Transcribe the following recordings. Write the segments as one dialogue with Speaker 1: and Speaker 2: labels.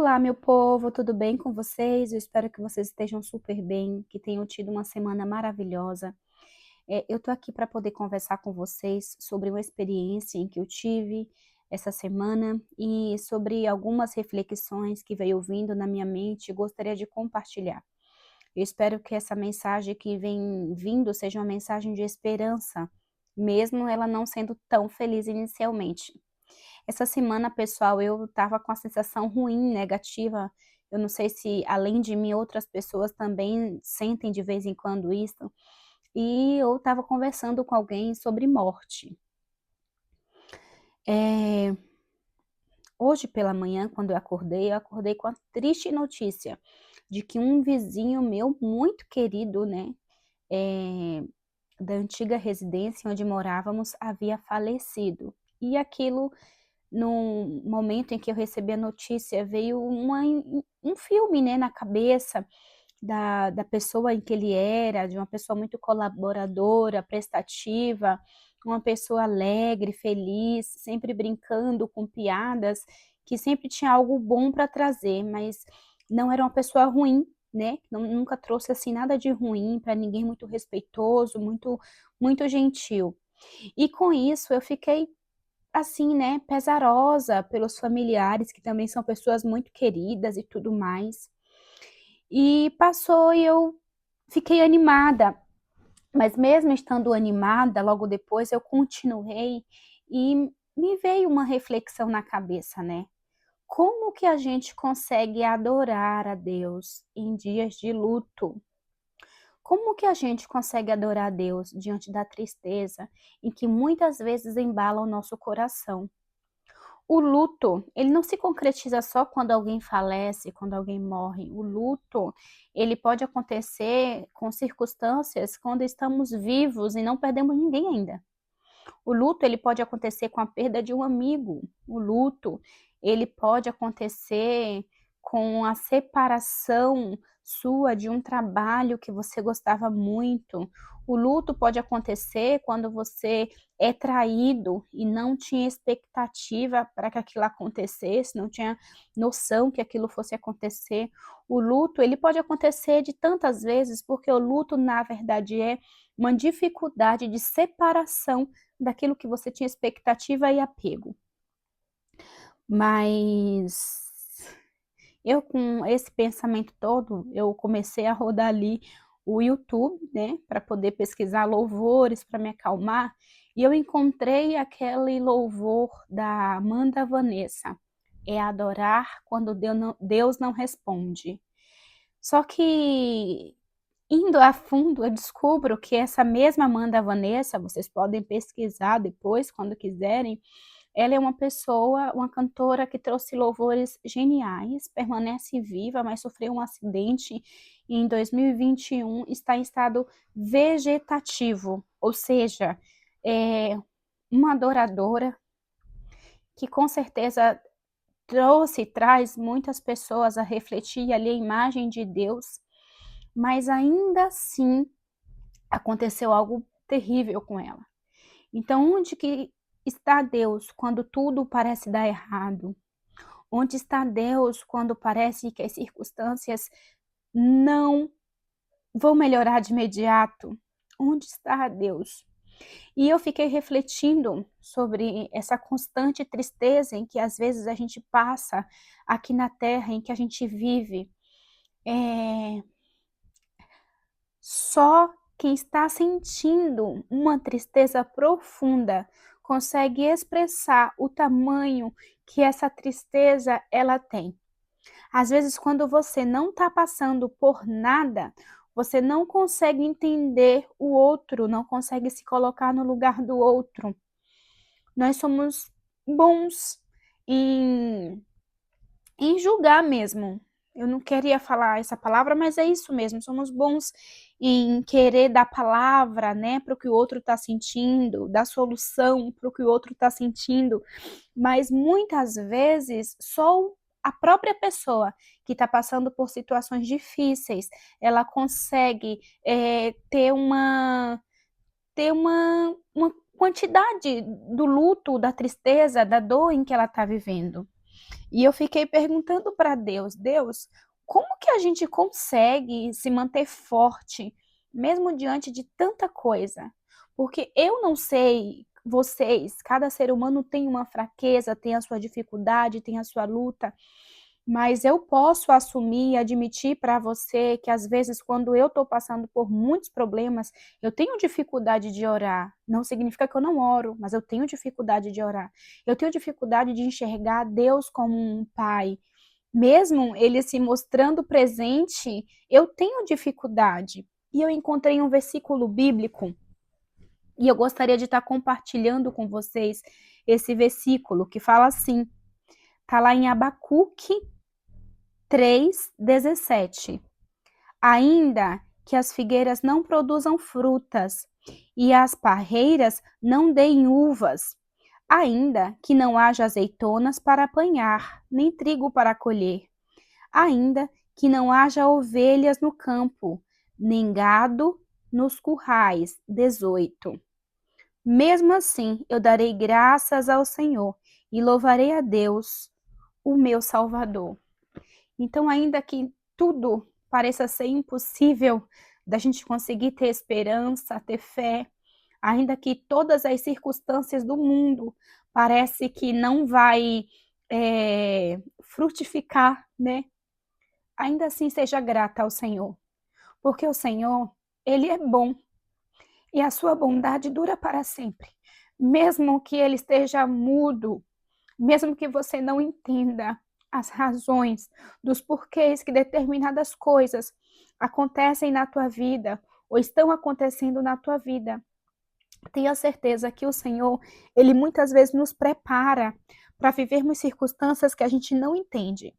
Speaker 1: Olá, meu povo, tudo bem com vocês? Eu espero que vocês estejam super bem, que tenham tido uma semana maravilhosa. Eu tô aqui para poder conversar com vocês sobre uma experiência em que eu tive essa semana e sobre algumas reflexões que veio vindo na minha mente e gostaria de compartilhar. Eu espero que essa mensagem que vem vindo seja uma mensagem de esperança, mesmo ela não sendo tão feliz inicialmente. Essa semana, pessoal, eu estava com a sensação ruim, negativa. Eu não sei se, além de mim, outras pessoas também sentem de vez em quando isso. E eu estava conversando com alguém sobre morte. Eh, Hoje pela manhã, quando eu acordei com a triste notícia de que um vizinho meu muito querido, né, eh, da antiga residência onde morávamos, havia falecido. E aquilo, no momento em que eu recebi a notícia, veio um filme, né, na cabeça da pessoa em que ele era, de uma pessoa muito colaboradora, prestativa, uma pessoa alegre, feliz, sempre brincando com piadas, que sempre tinha algo bom para trazer, mas não era uma pessoa ruim, né, nunca trouxe, assim, nada de ruim para ninguém, muito respeitoso, muito gentil. E com isso eu fiquei assim, né, pesarosa pelos familiares, que também são pessoas muito queridas e tudo mais. E passou e eu fiquei animada, mas mesmo estando animada, logo depois eu continuei e me veio uma reflexão na cabeça, né? Como que a gente consegue adorar a Deus em dias de luto? Como que a gente consegue adorar a Deus diante da tristeza em que muitas vezes embala o nosso coração? O luto, ele não se concretiza só quando alguém falece, quando alguém morre. O luto, ele pode acontecer com circunstâncias quando estamos vivos e não perdemos ninguém ainda. O luto, ele pode acontecer com a perda de um amigo. O luto, ele pode acontecer com a separação sua de um trabalho que você gostava muito. O luto pode acontecer quando você é traído e não tinha expectativa para que aquilo acontecesse, não tinha noção que aquilo fosse acontecer. O luto, ele pode acontecer de tantas vezes, porque o luto, na verdade, é uma dificuldade de separação daquilo que você tinha expectativa e apego. Mas eu, com esse pensamento todo, eu comecei a rodar ali o YouTube, né, para poder pesquisar louvores para me acalmar, e eu encontrei aquele louvor da Amanda Vanessa, é adorar quando Deus não responde. Só que, indo a fundo, eu descubro que essa mesma Amanda Vanessa, vocês podem pesquisar depois, quando quiserem, ela é uma pessoa, uma cantora que trouxe louvores geniais, permanece viva, mas sofreu um acidente e em 2021 está em estado vegetativo, ou seja, é uma adoradora que com certeza trouxe e traz muitas pessoas a refletir ali a imagem de Deus, mas ainda assim aconteceu algo terrível com ela. Então, onde que está Deus quando tudo parece dar errado? Onde está Deus quando parece que as circunstâncias não vão melhorar de imediato? Onde está Deus? E eu fiquei refletindo sobre essa constante tristeza em que às vezes a gente passa aqui na terra, em que a gente vive. É, Só quem está sentindo uma tristeza profunda consegue expressar o tamanho que essa tristeza ela tem. Às vezes, quando você não está passando por nada, você não consegue entender o outro, não consegue se colocar no lugar do outro. Nós somos bons em julgar mesmo. Eu não queria falar essa palavra, mas é isso mesmo, somos bons em querer dar palavra, né, para o que o outro está sentindo, dar solução para o que o outro está sentindo, mas muitas vezes só a própria pessoa que está passando por situações difíceis, ela consegue ter uma quantidade do luto, da tristeza, da dor em que ela está vivendo. E eu fiquei perguntando para Deus: Deus, como que a gente consegue se manter forte, mesmo diante de tanta coisa? Porque eu não sei, vocês, cada ser humano tem uma fraqueza, tem a sua dificuldade, tem a sua luta, mas eu posso assumir e admitir para você que às vezes quando eu estou passando por muitos problemas, eu tenho dificuldade de orar. Não significa que eu não oro, mas eu tenho dificuldade de orar. Eu tenho dificuldade de enxergar Deus como um pai. Mesmo ele se mostrando presente, eu tenho dificuldade. E eu encontrei um versículo bíblico e eu gostaria de estar compartilhando com vocês esse versículo que fala assim, está lá em Abacuque 3:17. Ainda que as figueiras não produzam frutas e as parreiras não deem uvas, ainda que não haja azeitonas para apanhar, nem trigo para colher, ainda que não haja ovelhas no campo, nem gado nos currais. 18. Mesmo assim, eu darei graças ao Senhor e louvarei a Deus, o meu Salvador. Então, ainda que tudo pareça ser impossível da gente conseguir ter esperança, ter fé, ainda que todas as circunstâncias do mundo parece que não vai frutificar, né? Ainda assim seja grata ao Senhor, porque o Senhor, Ele é bom e a sua bondade dura para sempre. Mesmo que Ele esteja mudo, mesmo que você não entenda as razões dos porquês que determinadas coisas acontecem na tua vida ou estão acontecendo na tua vida, tenha certeza que o Senhor, Ele muitas vezes nos prepara para vivermos circunstâncias que a gente não entende.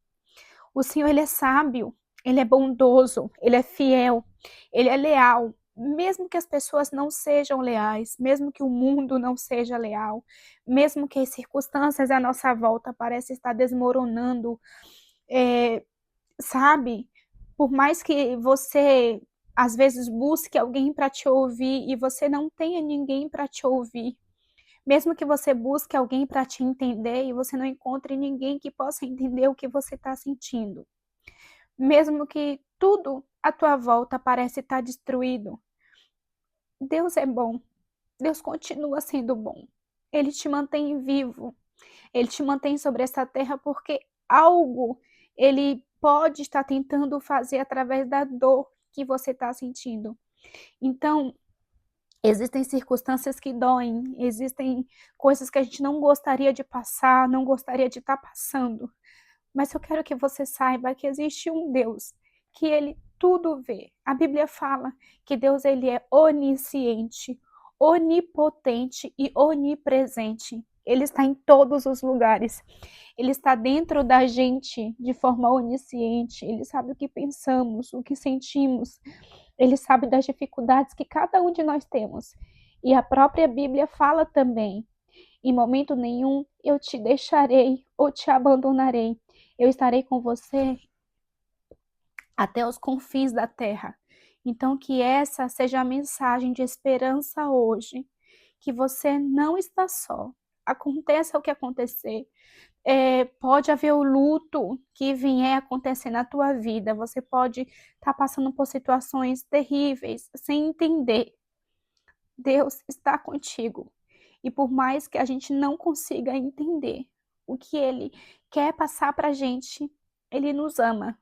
Speaker 1: O Senhor, Ele é sábio, Ele é bondoso, Ele é fiel, Ele é leal. Mesmo que as pessoas não sejam leais, mesmo que o mundo não seja leal, mesmo que as circunstâncias à nossa volta parecem estar desmoronando, sabe? Por mais que você, às vezes, busque alguém para te ouvir e você não tenha ninguém para te ouvir, mesmo que você busque alguém para te entender e você não encontre ninguém que possa entender o que você está sentindo, mesmo que tudo à tua volta parece estar destruído, Deus é bom. Deus continua sendo bom. Ele te mantém vivo. Ele te mantém sobre essa terra porque algo ele pode estar tentando fazer através da dor que você está sentindo. Então, existem circunstâncias que doem, existem coisas que a gente não gostaria de passar, não gostaria de estar passando. Mas eu quero que você saiba que existe um Deus que ele tudo vê. A Bíblia fala que Deus ele é onisciente, onipotente e onipresente. Ele está em todos os lugares. Ele está dentro da gente de forma onisciente. Ele sabe o que pensamos, o que sentimos. Ele sabe das dificuldades que cada um de nós temos. E a própria Bíblia fala também: em momento nenhum eu te deixarei ou te abandonarei. Eu estarei com você até os confins da terra. Então, que essa seja a mensagem de esperança hoje, que você não está só. Aconteça o que acontecer, pode haver o luto que vier acontecer na tua vida, você pode estar passando por situações terríveis, sem entender. Deus está contigo. E por mais que a gente não consiga entender o que Ele quer passar para a gente, Ele nos ama.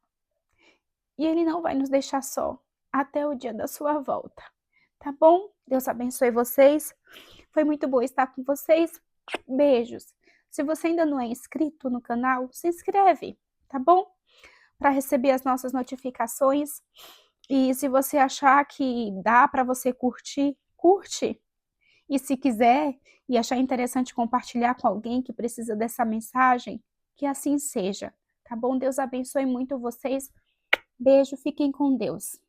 Speaker 1: E Ele não vai nos deixar só até o dia da sua volta. Tá bom? Deus abençoe vocês. Foi muito bom estar com vocês. Beijos. Se você ainda não é inscrito no canal, se inscreve, tá bom? Para receber as nossas notificações. E se você achar que dá para você curtir, curte. E se quiser e achar interessante compartilhar com alguém que precisa dessa mensagem, que assim seja, tá bom? Deus abençoe muito vocês. Beijo, fiquem com Deus.